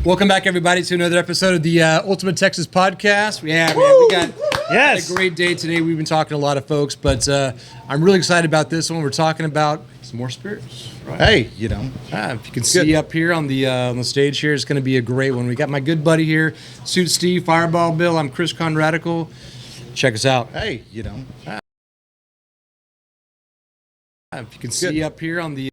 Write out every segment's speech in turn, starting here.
Welcome back, everybody, to another episode of the Ultimate Texas Podcast. Yeah, man, we got a great day today. We've been talking to a lot of folks, but I'm really excited about this one. We're talking about some more spirits. Right? Hey, if you can See up here on the stage here, it's going to be a great one. We got my good buddy here, Suit Steve, Fireball Bill. I'm Chris Conradical. Check us out. Hey, if you can see up here on the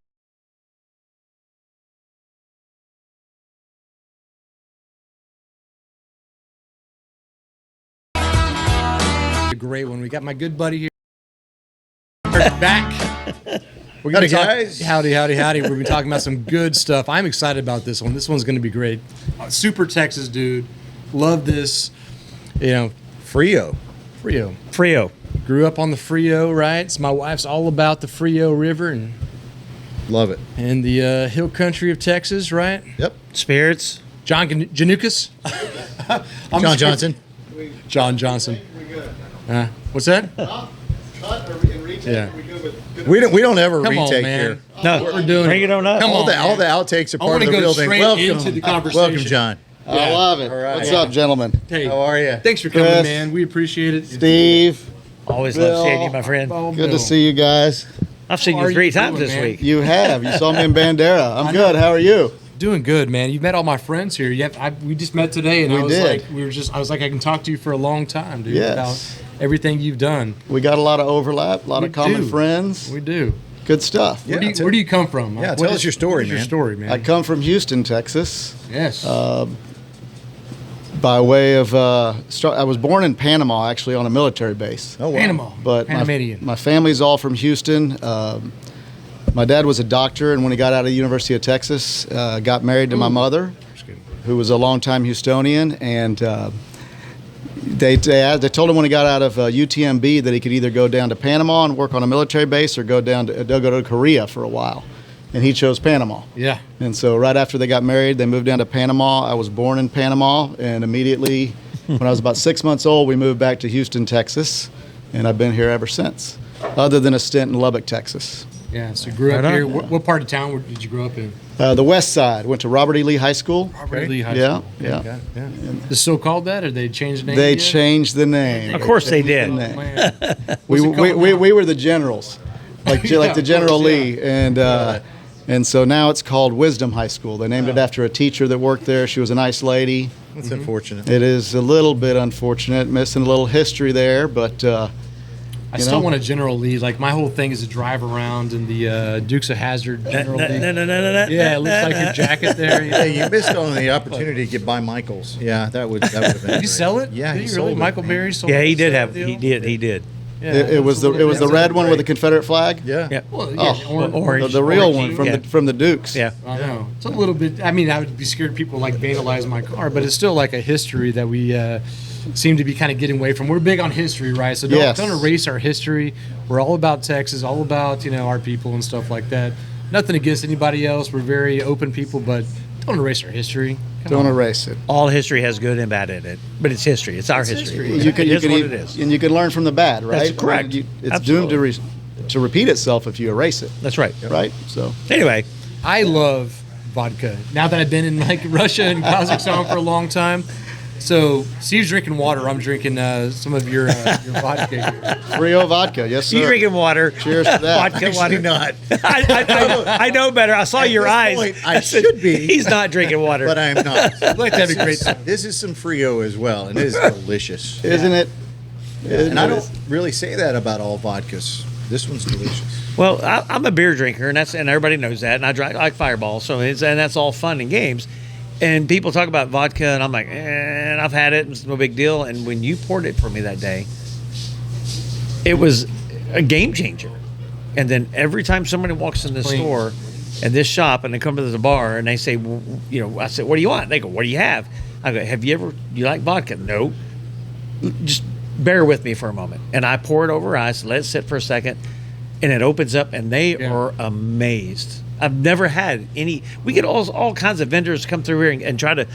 great one. We got my good buddy here. Back. We're gonna guys. Howdy. We've been talking about some good stuff. I'm excited about this one. This one's going to be great. Super Texas dude. Love this. Frio. Grew up on the Frio, right? So my wife's all about the Frio River and Love it. And the hill country of Texas, right? Yep. Spirits. Giannukos. John Johnson. What's that? Yeah. We don't ever Come retake on, man. here. No, we're doing bring it on up. Come all on, the outtakes are part of the go real thing. straight Welcome into the conversation. Welcome, John. Yeah. I love it. All right. What's up, gentlemen? Hey, How are you? Thanks for coming, Chris. man. We appreciate it. Steve, Always Bill. love seeing you, my friend. good to see you guys. I've seen How are you three you times doing, this man? week. You have. You saw me in Bandera. I'm good. How are you? Doing good, man. You've met all my friends here. We just met today, and We I was did. like, I was like, I can talk to you for a long time, dude, Yes. about everything you've done. We got a lot of overlap, a lot of common do. friends. We do. Good stuff. Yeah. Where do you come from? Yeah, What tell is- us your story, what is your man. story, man. I come from Houston, Texas. Yes. By way of, I was born in Panama, actually, on a military base. Oh, wow. Panama. But Panamanian. my family's all from Houston. My dad was a doctor, and when he got out of the University of Texas, got married to my mother, who was a longtime Houstonian, and they told him when he got out of UTMB that he could either go down to Panama and work on a military base or go to Korea for a while, and he chose Panama. Yeah. And so right after they got married, they moved down to Panama. I was born in Panama, and immediately when I was about 6 months old, we moved back to Houston, Texas, and I've been here ever since, other than a stint in Lubbock, Texas. Yeah. So you grew up Right on. here. What part of town did you grow up in? The West Side. Went to Robert E. Lee High School. Robert Lee High Yeah, School. yeah. Got it, yeah. Is it still called that, or they changed the name? They yet? changed the name. Of course they did. Oh, name. man. We, What's it called we, now? we were the generals, like Yeah, like the of General course, Lee, and so now it's called Wisdom High School. They named it after a teacher that worked there. She was a nice lady. That's unfortunate. It is a little bit unfortunate, missing a little history there, but I still want a General Lee. Like, my whole thing is to drive around in the Dukes of Hazzard General Lee. Yeah, it looks like your jacket there. Yeah, you missed on the opportunity to get by Michael's. Yeah, that would have been. Did great. you sell it? Yeah, Did he you sold really? it, Michael man. Berry sold Yeah, he it? did Sell have. the He deal? did. Yeah, it was the red one with the Confederate flag. Yeah. Yeah. Well, yeah, Oh, orange. the real Orange, one yeah. from the Dukes. Yeah. I know. It's a little bit. I mean, I would be scared people like vandalize my car, but it's still like a history that we seem to be kind of getting away from. We're big on history, right? So Yes. don't erase our history. We're all about Texas, all about our people and stuff like that. Nothing against anybody else. We're very open people, but don't erase our history. Come Don't on. erase it. All history has good and bad in it, but it's history. It's our history. history. It is what it is. And you can learn from the bad, right? That's correct. I mean, it's Absolutely. doomed to repeat itself if you erase it, That's right. right? So Anyway, I love vodka. Now that I've been in like Russia and Kazakhstan for a long time. So Steve's drinking water. I'm drinking some of your vodka here. Frio Vodka, yes sir. you drinking water. Cheers to that. Vodka water. not. I know better. I saw At your this eyes. point, I should be. He's not drinking water. But I am not. I'd like to have a great time. This is some Frio as well, and it is delicious. Isn't it? And I don't really say that about all vodkas. This one's delicious. Well, I'm a beer drinker, and everybody knows that, and I like Fireball, so and that's all fun and games. And people talk about vodka, and I'm like, and I've had it, and it's no big deal. And when you poured it for me that day, it was a game changer. And then every time somebody walks in the Clean. store and this shop, and they come to the bar, and they say, I said, what do you want? They go, what do you have? I go, you like vodka? No. Just bear with me for a moment. And I pour it over ice, let it sit for a second, and it opens up, and they are amazed. I've never had any. We get all kinds of vendors come through here and try to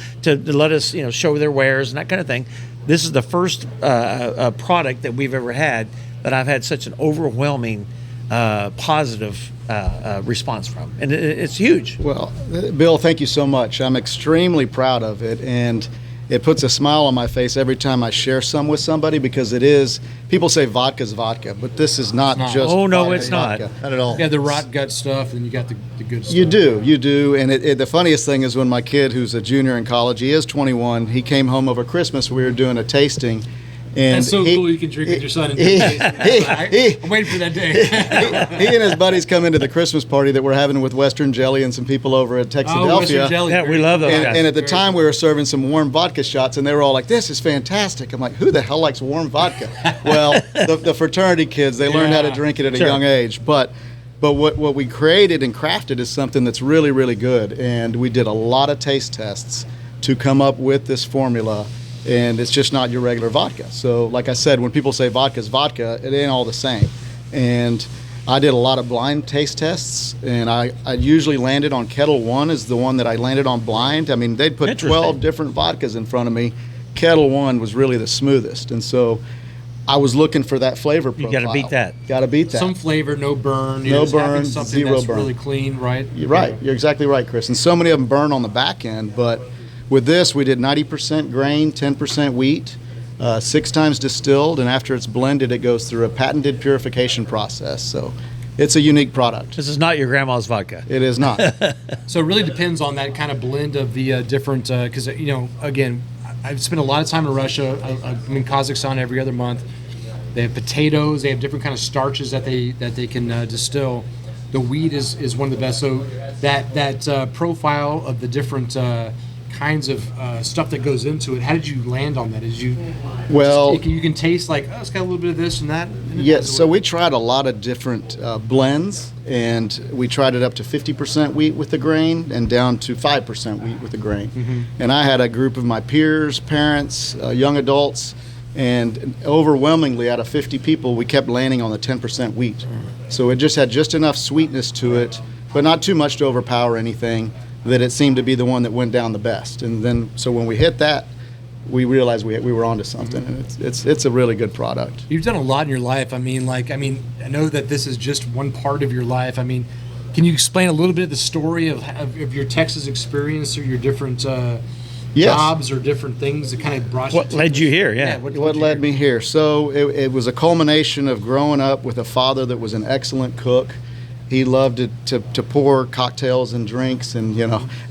let us show their wares and that kind of thing. This is the first product that we've ever had that I've had such an overwhelming positive response from, and it's huge. Well, Bill, thank you so much. I'm extremely proud of it, and it puts a smile on my face every time I share some with somebody, because it is, people say vodka's vodka, but this is not just Oh, no, vodka it's not. vodka. Not at all. You got the rot gut stuff, and you got the good stuff. You do. And the funniest thing is when my kid, who's a junior in college, he is 21, he came home over Christmas, we were doing a tasting. And That's so cool you can drink with your son. And I'm waiting for that day. he and his buddies come into the Christmas party that we're having with Western Jelly and some people over at Texadelphia. Oh, Western Jelly. Yeah, we love those guys. And at the time, we were serving some warm vodka shots, and they were all like, "This is fantastic." I'm like, "Who the hell likes warm vodka?" Well, the fraternity kids, they learned how to drink it at a young age. But what we created and crafted is something that's really, really good. And we did a lot of taste tests to come up with this formula. And it's just not your regular vodka. So, like I said, when people say vodka's vodka, it ain't all the same. And I did a lot of blind taste tests, and I usually landed on Kettle One is the one that I landed on blind. I mean, they'd put 12 different vodkas in front of me. Kettle One was really the smoothest. And so I was looking for that flavor profile. You got to beat that. Got to beat that. Some flavor, no burn. No just having burn, something zero that's burn. really clean, right? You're right. You're exactly right, Chris. And so many of them burn on the back end, but with this, we did 90% grain, 10% wheat, 6 times distilled, and after it's blended, it goes through a patented purification process. So it's a unique product. This is not your grandma's vodka. It is not. So it really depends on that kind of blend of the different, because, again, I've spent a lot of time in Russia. I'm in Kazakhstan every other month. They have potatoes. They have different kind of starches that they can distill. The wheat is one of the best. So that profile of the different kinds of stuff that goes into it. How did you land on that? You can taste like, oh, it's got a little bit of this and that. Yes, so we tried a lot of different blends, and we tried it up to 50% wheat with the grain and down to 5% wheat with the grain. Mm-hmm. And I had a group of my peers, parents, young adults, and overwhelmingly out of 50 people, we kept landing on the 10% wheat. So it just had just enough sweetness to it, but not too much to overpower anything, that it seemed to be the one that went down the best. And then, so when we hit that, we realized we were onto something, and it's a really good product. You've done a lot in your life. I know that this is just one part of your life. Can you explain a little bit of the story of your Texas experience or your different jobs or different things that kind of brought you? What led you here? Yeah. What led me here? So it was a culmination of growing up with a father that was an excellent cook. He loved to pour cocktails and drinks, and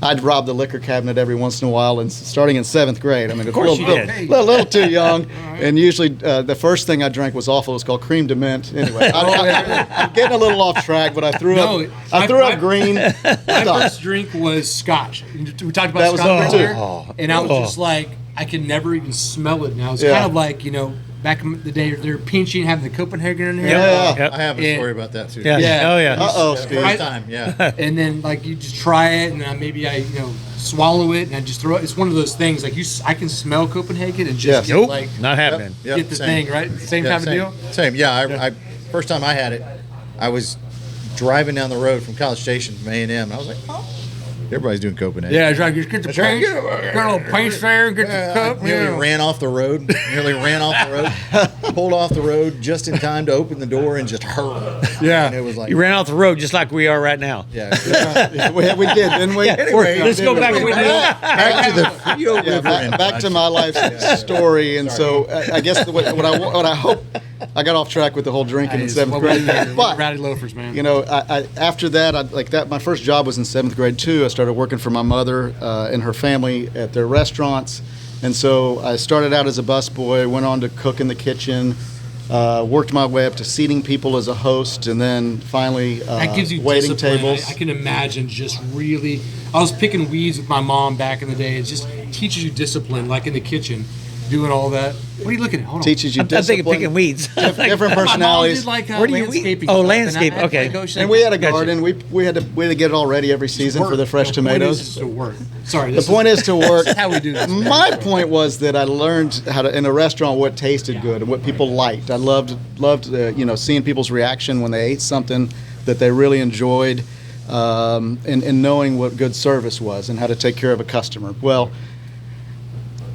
I'd rob the liquor cabinet every once in a while. And starting in 7th grade, of course you did. A little too young. And usually the first thing I drank was awful. It was called cream de mint. Anyway, I'm getting a little off track, but I threw up green. My first drink was scotch. We talked about That was scotch number earlier, and I was just like, I could never even smell it now. It's kind of like back in the day, they're pinching, having the Copenhagen in here. Yep. I have a story about that too. Yeah. Oh yeah. Uh-oh, Steve. First time, yeah. And then you just try it, and then maybe I swallow it, and I just throw it. It's one of those things I can smell Copenhagen and just Nope, not happening. Yep, get the same. thing right. Same type of deal. Same, yeah. I first time I had it, I was driving down the road from College Station from A&M, and I was like, oh. Everybody's doing Copenhagen. Yeah, just get the paint, get a little paint there, get the cup. I nearly ran off the road. Pulled off the road just in time to open the door and just hurled. Yeah. And it was like You ran off the road just like we are right now. Yeah. we did, didn't we? Anyway, Let's go back. back to the Frio River. Back to my life story, and so I guess what I hope, I got off track with the whole drinking in 7th grade. But Rowdy loafers, man. I after that, my first job was in 7th grade too. I started working for my mother and her family at their restaurants, and so I started out as a busboy, went on to cook in the kitchen, worked my way up to seating people as a host, and then finally that gives you waiting discipline. tables. I can imagine just really. I was picking weeds with my mom back in the day. It just teaches you discipline, like in the kitchen, doing all that. What are you looking at? Hold on. Teaches you I'm discipline. thinking picking weeds. Different personalities. My mom did Where do you landscaping. weed? Oh, stuff, landscape, and I okay. go, she's And like, we had a Gotcha. garden. We had to get it all ready every season for the fresh The point tomatoes. is to work. Sorry. The point is to work. This is how we do this. My point was that I learned how to in a restaurant what tasted good and what people liked. I loved seeing people's reaction when they ate something that they really enjoyed, and knowing what good service was and how to take care of a customer. Well,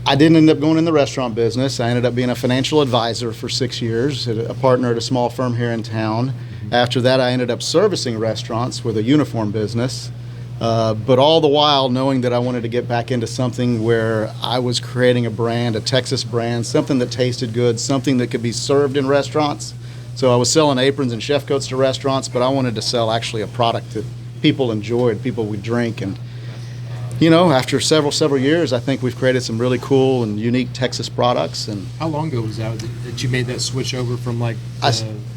I didn't end up going in the restaurant business. I ended up being a financial advisor for 6 years, a partner at a small firm here in town. After that, I ended up servicing restaurants with a uniform business. But all the while knowing that I wanted to get back into something where I was creating a brand, a Texas brand, something that tasted good, something that could be served in restaurants. So I was selling aprons and chef coats to restaurants, but I wanted to sell actually a product that people enjoyed, people would drink. And, after several years, I think we've created some really cool and unique Texas products. And How long ago was that you made that switch over from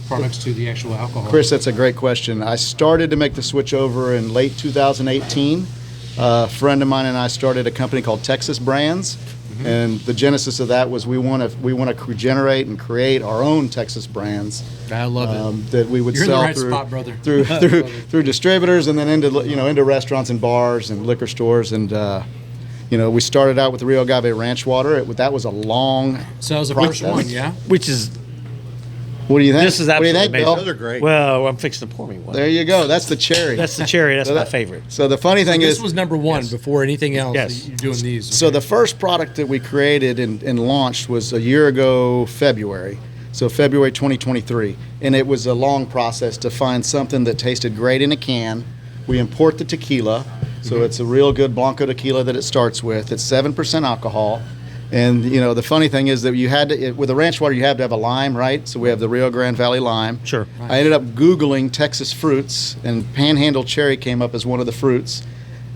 products to the actual alcohol? Chris, that's a great question. I started to make the switch over in late 2018. A friend of mine and I started a company called Texas Brands, and the genesis of that was we want to generate and create our own Texas brands. I love it. That we would You're sell in the right through spot, brother. through distributors, and then into restaurants and bars and liquor stores. And we started out with the Rio Agave Ranch water. That was a long. So that was the first one, yeah. Which is What do you think? This is What do you absolutely think, amazing. Bill? Those are great. Well, I'm fixing to pour me one. There you go. That's the cherry. That's the cherry. That's my favorite. So the funny thing This is, was number one before anything else. Yes. You're doing these. so the first product that we created and launched was a year ago, February. So February 2023. And it was a long process to find something that tasted great in a can. We import the tequila. So it's a real good Blanco tequila that it starts with. It's 7% alcohol. And, the funny thing is that you had to, with the ranch water, you have to have a lime, right? So we have the Rio Grande Valley lime. Sure. I ended up Googling Texas fruits, and Panhandle cherry came up as one of the fruits.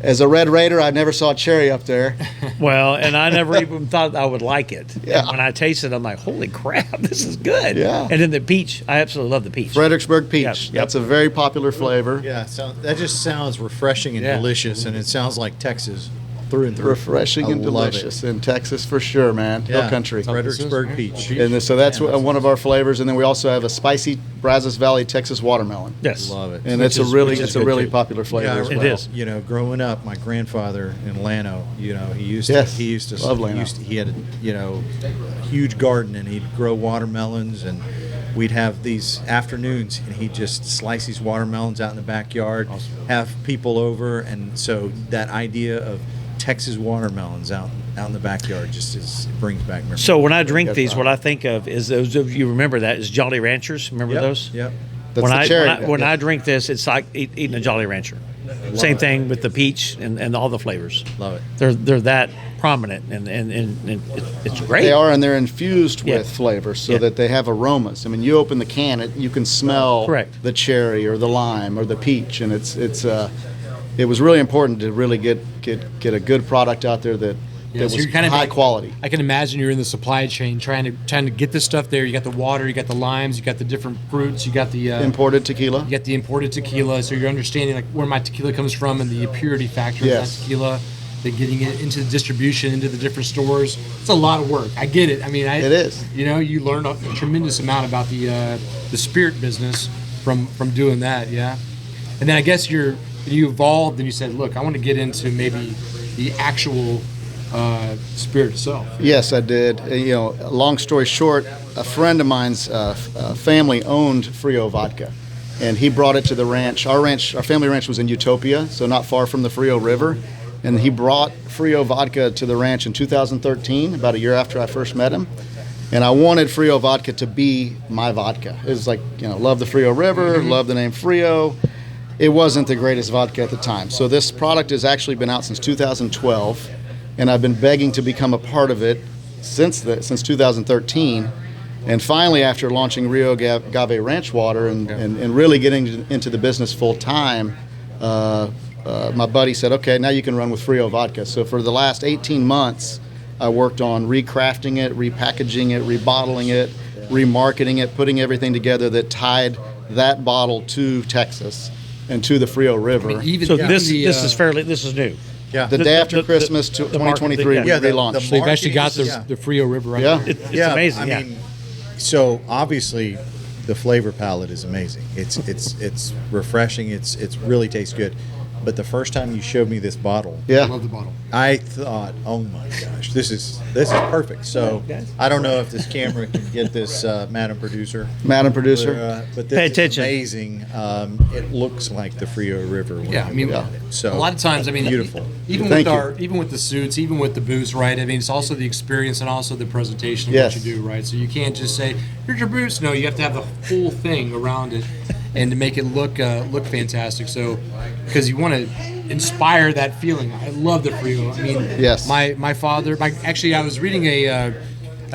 As a Red Raider, I never saw cherry up there. Well, and I never even thought I would like it. Yeah. And when I tasted it, I'm like, holy crap, this is good. Yeah. And then the peach, I absolutely love the peach. Fredericksburg peach. Yep. That's a very popular flavor. Yeah, so that just sounds refreshing and Yeah. delicious, and it sounds like Texas through and through. Refreshing I and love delicious it. in Texas for sure, man. Hill Yeah. country. Fredericksburg peach. And so that's one of our flavors, and then we also have a spicy Brazos Valley Texas watermelon. Yes. Love it. And Which it's a is- really which is it's a good, really too. popular flavor Yeah, as It well. is. growing up, my grandfather in Llano, he used to, Yes, he used to, love Llano. he had a huge garden, and he'd grow watermelons, and we'd have these afternoons, and he'd just slice these watermelons out in the backyard, have people over, and so that idea of Texas watermelons out in the backyard brings back memories. So when I drink Good these, product. what I think of is those of you remember that is Jolly Ranchers. Remember Yep, those? Yep. That's when the I cherry. when Yeah. I drink this, it's like eating a Jolly Rancher. Same thing with the peach and all the flavors. Love it. They're that prominent and it's great. They are, and they're infused Yeah. with flavor so Yeah. that they have aromas. I mean, you open the can, you can smell Correct. the cherry or the lime or the peach, and it was really important to really get a good product out there that was so you're kind of high like- quality. I can imagine you're in the supply chain trying to get this stuff there. You got the water, you got the limes, you got the different fruits, you got the Imported tequila. you got the imported tequila. So you're understanding like where my tequila comes from and the purity factor Yes. of that tequila. Then getting it into the distribution, into the different stores. It's a lot of work. I get it. I mean, It is. You learn a tremendous amount about the spirit business from doing that. Yeah. And then I guess you evolved and you said, look, I want to get into maybe the actual spirit itself. Yes, I did. Long story short, a friend of mine's family owned Frio Vodka, and he brought it to the ranch. Our family ranch was in Utopia, so not far from the Frio River, and he brought Frio Vodka to the ranch in 2013, about a year after I first met him. And I wanted Frio Vodka to be my vodka. It was like, love the Frio River, love the name Frio. It wasn't the greatest vodka at the time. So this product has actually been out since 2012. And I've been begging to become a part of it since 2013. And finally, after launching Rio Agave Ranch Water and really getting into the business full time, my buddy said, okay, now you can run with Frio Vodka. So for the last 18 months, I worked on recrafting it, repackaging it, rebottling it, remarketing it, putting everything together that tied that bottle to Texas and to the Frio River. So this is new. Yeah. The day after Christmas, the 2023, market- we yeah, relaunched. So you've actually got Yeah. the Frio River right Yeah. there. It's amazing. I mean, so obviously the flavor palette is amazing. It's refreshing. It really tastes good. But the first time you showed me this bottle, I Yeah. love the bottle. I thought, oh my gosh, this is perfect. So I don't know if this camera can get this, Madam Producer. Madam Producer. But this Pay is attention. amazing. It looks like the Frio River. When Yeah, I you mean, look at it. So a lot of times, I mean, beautiful. Even Thank even with the suits, even with the booths, right? I mean, it's also the experience and also the presentation of Yes. what you do, right? So you can't just say, "Here's your boots." No, you have to have the whole thing around it. and to make it look fantastic. So, because you want to inspire that feeling. I love the Frio. I mean, Yes. my father. Actually, I was reading a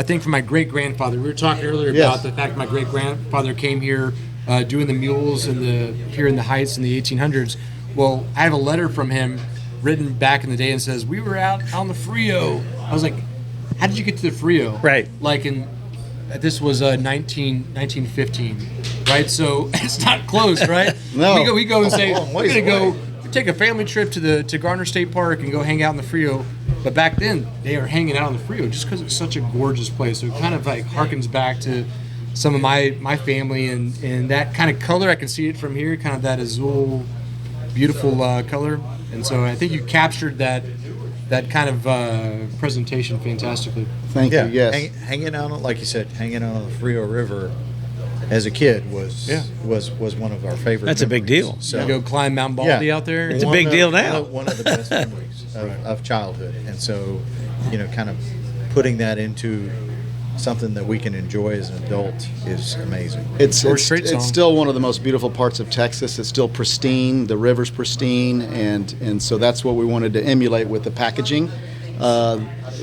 thing from my great grandfather. We were talking earlier Yes. about the fact my great grandfather came here doing the mules here in the Heights in the 1800s. Well, I have a letter from him written back in the day and says we were out on the Frio. I was like, how did you get to the Frio? Right. Like this was 1915, right? So it's not close, right? No. We go and say long we're ways gonna go away. take a family trip to Garner State Park and go hang out in the Frio. But back then they are hanging out on the Frio just because it's such a gorgeous place. So it kind of like harkens back to some of my family and that kind of color. I can see it from here, kind of that azul, beautiful color. And so I think you captured that kind of presentation fantastically. Thank Yeah, you. Yes. hanging out, like you said, hanging out on the Frio River as a kid was one of our favorite. That's a big memories. deal. So You go climb Mount Baldy out there. It's a big deal now. One of the best memories of childhood, and so kind of putting that into something that we can enjoy as an adult is amazing. It's George Strait song. still one of the most beautiful parts of Texas. It's still pristine. The river's pristine, and so that's what we wanted to emulate with the packaging.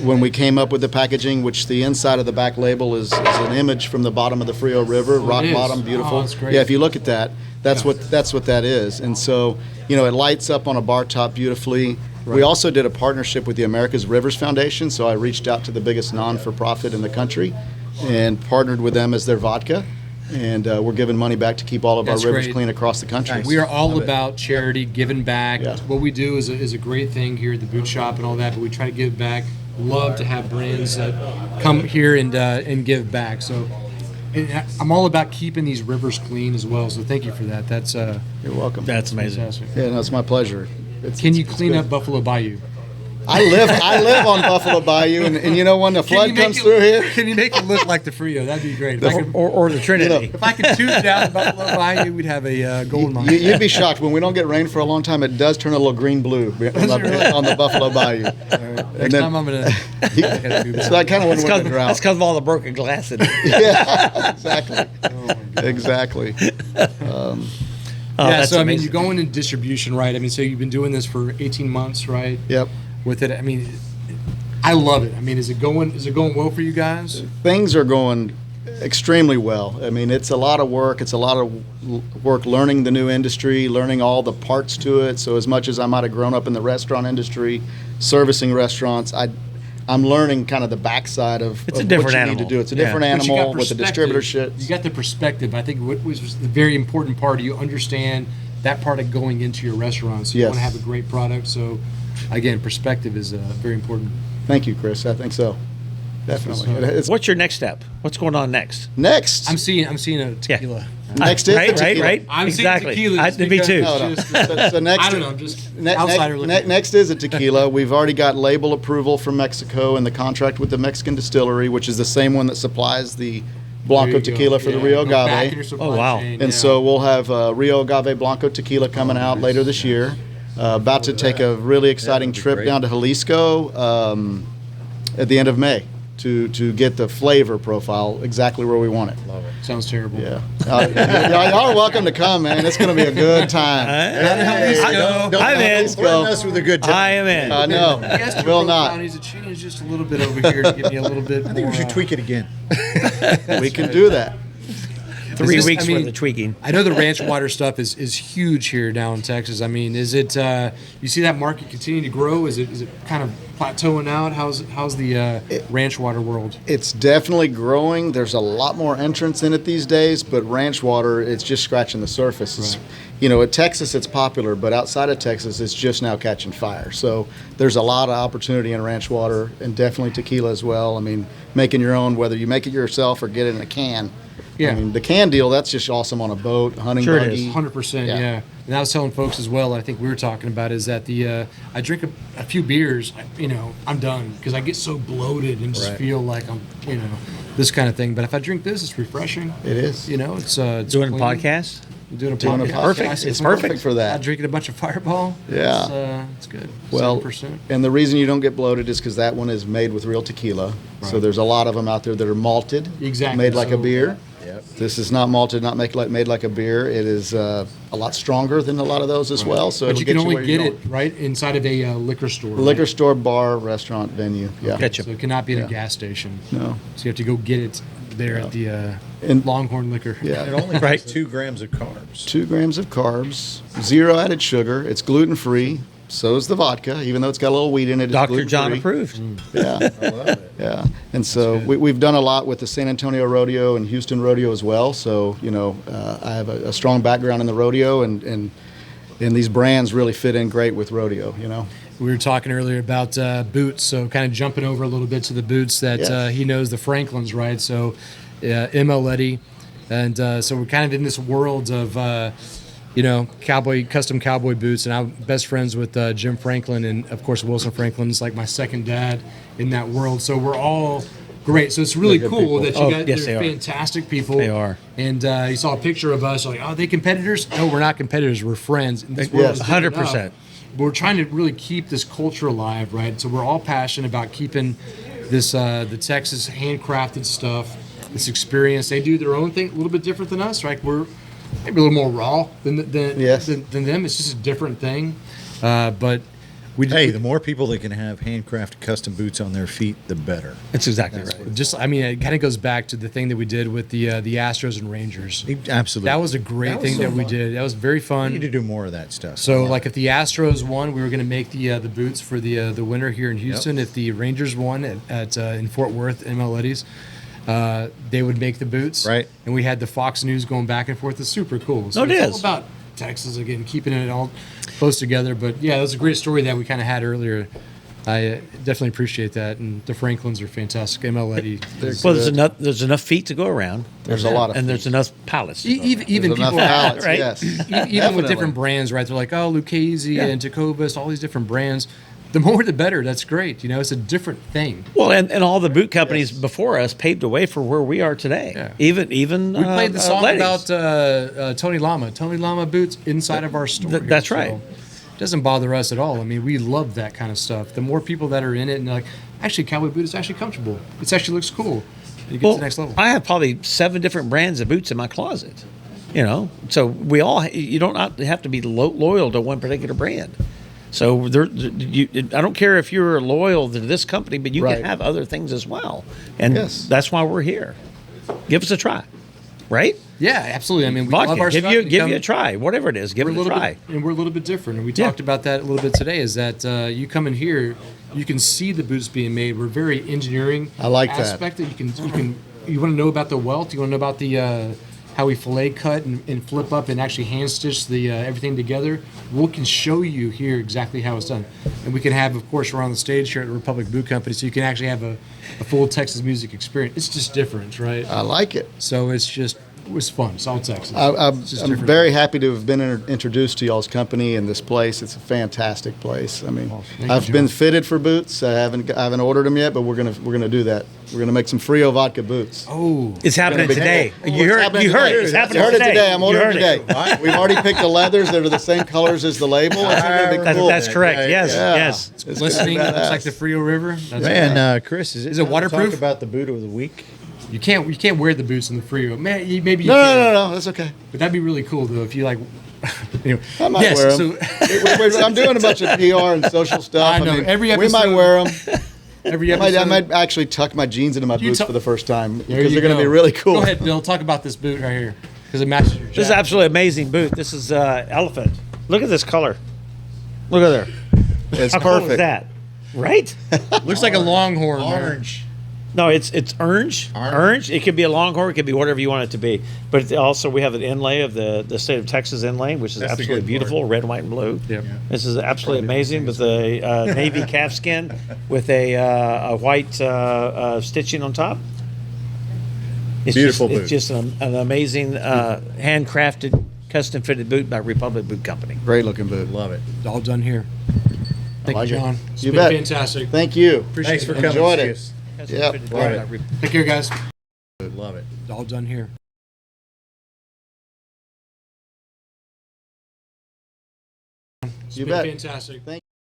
When we came up with the packaging, which the inside of the back label is an image from the bottom of the Frio River, rock is? bottom, beautiful. Oh, that's great. Yeah, if you look at that, that's what that is. And so it lights up on a bar top beautifully. We also did a partnership with the America's Rivers Foundation, so I reached out to the biggest non-for-profit in the country and partnered with them as their vodka, and we're giving money back to keep all of That's our rivers great. clean across the country. We are all Love it. about charity, giving back. Yeah. What we do is a great thing here at the boot shop and all that, but we try to give back. Love to have brands that come here and give back. So I'm all about keeping these rivers clean as well. So thank you for that. That's You're welcome. That's amazing. fantastic. Yeah, no, it's my pleasure. Can you it's clean good. up Buffalo Bayou? I live on Buffalo Bayou, and when the flood comes through here, Can you make it look like the Frio? That'd be great. If I could, Or the Trinity. if I could tune down Buffalo Bayou, we'd have a gold mine. you'd be shocked. When we don't get rain for a long time, it does turn a little green-blue on the Buffalo Bayou. Next time I'm gonna. I gotta do So that. that kind of when That's we're in the drought. because of all the broken glass in it. Yeah, exactly. Exactly. Oh, Yeah, that's so I mean, amazing. you're going into distribution, right? I mean, so you've been doing this for 18 months, right? Yep. With it, I mean, I love it. I mean, is it going well for you guys? Things are going extremely well. I mean, it's a lot of work. It's a lot of work learning the new industry, learning all the parts to it. So as much as I might have grown up in the restaurant industry, servicing restaurants, I'm learning kind of the backside of, It's a of different what you need animal. to do. It's a Yeah. different But you got animal with the perspective. distributorship. You got the perspective. I think what was the very important part. You understand that part of going into your restaurant. So you Yes. want to have a great product. So again, perspective is very important. Thank you, Chris. I think so. Definitely. It's What's your next step? What's going on next? next. I'm seeing a tequila. Next is the right, tequila. right. I'm Exactly. seeing tequila. just Me because too. it's No, no. just- So next, I don't know. I'm just Ne- outsider ne- looking. ne- next is a tequila. We've already got label approval from Mexico and the contract with the Mexican distillery, which is the same one that supplies the Blanco There you go. tequila for the Yeah, Rio go back in Agave. your supply Oh, wow. chain, And yeah. so we'll have Rio Agave Blanco tequila coming out later this year. About to take a really exciting that'd be trip great. down to Jalisco at the end of May to get the flavor profile exactly where we want it. Love it. Sounds terrible. Yeah. Y'all are welcome to come, man. It's going to be a good time. Don't I'm in. threaten us with a good time. I am in. I know. Yes, Will not. Needs to change just a little bit over here to give me a little bit. I think we should tweak it again. We can do that. 3 Is this- weeks I mean, worth of tweaking. I know the ranch water stuff is huge here down in Texas. I mean, is it you see that market continuing to grow? Is it kind of plateauing out? How's the ranch water world? It's definitely growing. There's a lot more entrants in it these days, but ranch water, it's just scratching the surface. It's, at Texas, it's popular, but outside of Texas, it's just now catching fire. So there's a lot of opportunity in ranch water, and definitely tequila as well. I mean, making your own, whether you make it yourself or get it in a can. Yeah. I mean, the can deal, that's just awesome on a boat, hunting Sure it buggy. is. 100%, Yeah. yeah. And I was telling folks as well. I think we were talking about is that I drink a few beers, I'm done because I get so bloated and just Right. feel like I'm, this kind of thing. But if I drink this, it's refreshing. It is. It's Doing clean. podcasts. Doing a Doing a podcast. podcast. Perfect. I say It's clean. perfect for that. I'm drinking a bunch of Fireball. Yeah. It's good. Well, 7%. and the reason you don't get bloated is because that one is made with real tequila. So Right. there's a lot of them out there that are malted, Exactly. made like a So- beer. This is not malted, not made like a beer. It is a lot stronger than a lot of those as well. So But you can where only get you're it right inside of a liquor store. liquor store, bar, restaurant, venue. Yeah. Gotcha. So it cannot be in a Yeah. gas station. No. So you have to go get it there at the And- Longhorn Liquor. Yeah. It only Right. has 2 grams of carbs. 2 grams of carbs, 0 added sugar. It's gluten free. So is the vodka, even though it's got a little wheat in it. It's Dr. John gluten-free. approved. Yeah. I love it. Yeah, and so we've done a lot with the San Antonio Rodeo and Houston Rodeo as well. So I have a strong background in the rodeo, and these brands really fit in great with rodeo. We were talking earlier about boots, so kind of jumping over a little bit to the boots that Yes. he knows the Franklins, right? So M.L. Eddy, and so we're kind of in this world of custom cowboy boots, and I'm best friends with Jim Franklin and of course Wilson Franklin's like my second dad in that world. So we're all great. So it's really They're good cool people. that you Oh, guys, yes, they're they are. fantastic people. They are. And you saw a picture of us, like, are they competitors? No, we're not competitors. We're friends. And this world Yes. is different 100%. enough. But we're trying to really keep this culture alive, right? So we're all passionate about keeping this the Texas handcrafted stuff, this experience. They do their own thing, a little bit different than us, right? We're maybe a little more raw than Yes. than them. It's just a different thing. But we Hey, the more people that can have handcrafted custom boots on their feet, the better. That's exactly right. just, I mean, it kind of goes back to the thing that we did with the Astros and Rangers. Absolutely. That was a great That was thing so that we fun. did. That was very We fun. need to do more of that stuff. So, like, if the Astros won, we were going to make the boots for the winter here in Houston. If the Rangers won at in Fort Worth, ML Eddy's, they would make the boots. Right. And we had the Fox News going back and forth. It's super cool. So it it's is. all about Texas again, keeping it all close together. But yeah, that was a great story that we kind of had earlier. I definitely appreciate that, and the Franklins are fantastic. ML Eddy. Well, there's enough feet to go around. There's a lot of and there's enough pallets. to go Even around. even There's enough people, pallets, right? yes. even with Definitely. different brands, right? They're like, oh, Lucchese Yeah. and Tecovas, all these different brands. The more the better. That's great. It's a different thing. Well, and all the boot companies before us paved the way for where we are today. Yeah. Even We played the song ladies. about Tony Lama boots inside of our store. here. that's right. It doesn't bother us at all. I mean, we love that kind of stuff. The more people that are in it, and they're like, actually, cowboy boot is actually comfortable. It actually looks cool. You get to the next level. I have probably 7 different brands of boots in my closet. So we all you don't not have to be loyal to one particular brand. So I don't care if you're loyal to this company, but you Right. can have other things as well, and Yes. that's why we're here. Give us a try, right? Yeah, absolutely. I mean, we Vodka, love our give stuff. you You give come- you a try, whatever it is, give we're it a a little try. bit, and we're a little bit different. And we Yeah. talked about that a little bit today. Is that you come in here, you can see the boots being made. We're very engineering. I like that. aspect that you want to know about the welt. You want to know about the how we fillet cut and flip up and actually hand stitch the everything together. We can show you here exactly how it's done, and we can have, of course, we're on the stage here at the Republic Boot Company, so you can actually have a full Texas music experience. It's just different, right? I like it. So it was fun. It's all Texas. I'm It's just I'm different. very happy to have been introduced to y'all's company and this place. It's a fantastic place. I mean, Thank I've you, been John. fitted for boots. I haven't ordered them yet, but we're gonna do that. We're gonna make some Frio Vodka boots. Oh, It's happening be today. cool. You It's heard happening you heard today. it. It's happening I heard it today. I'm You ordering heard today. it. We've already picked the leathers that are the same colors as the label. It's gonna be That's, cool. that's correct. Yes, Yeah. yes. It's gonna be glistening. It looks badass. like the Frio River. That's Man, Chris, is it Is it time to waterproof? Talk about the boot of the week. You can't wear the boots in the Frio. Man, maybe you No, can. no, that's okay. But that'd be really cool though if you like. Anyway. I might Yes, wear so them. I'm doing a bunch of PR and social stuff. I know, every we might episode- wear them. every I episode. might actually tuck my jeans into my You boots tu- for the first time There because you they're going to go. be really cool. Go ahead, Bill. Talk about this boot right here because it matches your jacket. This is absolutely amazing boot. This is elephant. Look at this color. Look at there. It's How cool is perfect. that? Right? Looks like a longhorn. man. Orange. No, it's orange. Orange. It could be a longhorn. It could be whatever you want it to be. But also we have an inlay of the state of Texas inlay, which is That's the absolutely good beautiful, red, white, and blue. Yep. This is absolutely amazing with a navy calfskin with a white stitching on top. It's Beautiful just, boot. It's just an amazing handcrafted, custom fitted boot by Republic Boot Company. Great looking boot. Love it. It's all done here. Thank like you, it. John. It's You been bet. fantastic. Thank you. Thanks for coming. Enjoyed it. Skips. Custom Yep. fitted Love boot it. by Re- Take care, guys. Love it. It's all done here. It's You been bet. fantastic. Thank